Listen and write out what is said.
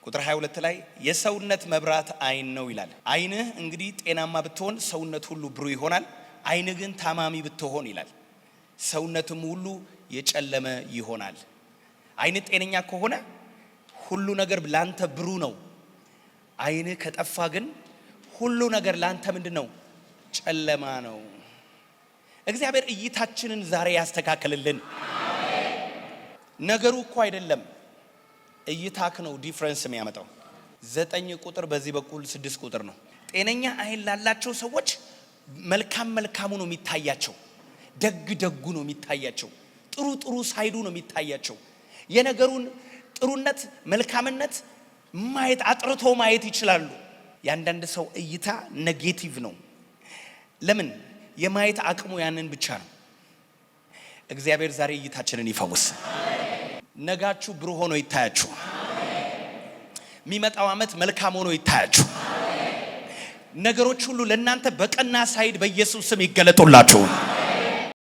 ቁጥር 22 ላይ የሰውነት መብራት አይን ነው ይላል። አይንህ እንግዲህ ጤናማ ብትሆን ሰውነት ሁሉ ብሩህ ይሆናል። አይን ግን ታማሚ ብትሆን ይላል ሰውነትም ሁሉ የጨለመ ይሆናል። አይን ጤነኛ ከሆነ ሁሉ ነገር ላንተ ብሩህ ነው። አይን ከጠፋ ግን ሁሉ ነገር ላንተ ምንድነው? ጨለማ ነው። እግዚአብሔር እይታችንን ዛሬ ያስተካክልልን። ነገሩ እኮ አይደለም እይታክ ነው ዲፈረንስ የሚያመጣው። 9 ቁጥር በዚህ በኩል 6 ቁጥር ነው። ጤነኛ አይን ላላቸው ሰዎች መልካም መልካሙ ነው የሚታያቸው፣ ደግ ደጉ ነው የሚታያቸው፣ ጥሩ ጥሩ ሳይዱ ነው የሚታያቸው። የነገሩን ጥሩነት መልካምነት ማየት አጥርቶ ማየት ይችላሉ። ያንዳንድ ሰው እይታ ኔጌቲቭ ነው። ለምን? የማየት አቅሙ ያንን ብቻ ነው። እግዚአብሔር ዛሬ እይታችንን ይፈውስ። ነጋችሁ ብሩህ ሆኖ ይታያችሁ። የሚመጣው ዓመት መልካም ሆኖ ይታያችሁ። ነገሮች ሁሉ ለእናንተ በቀና ሳይድ በኢየሱስ ስም ይገለጡላችሁ።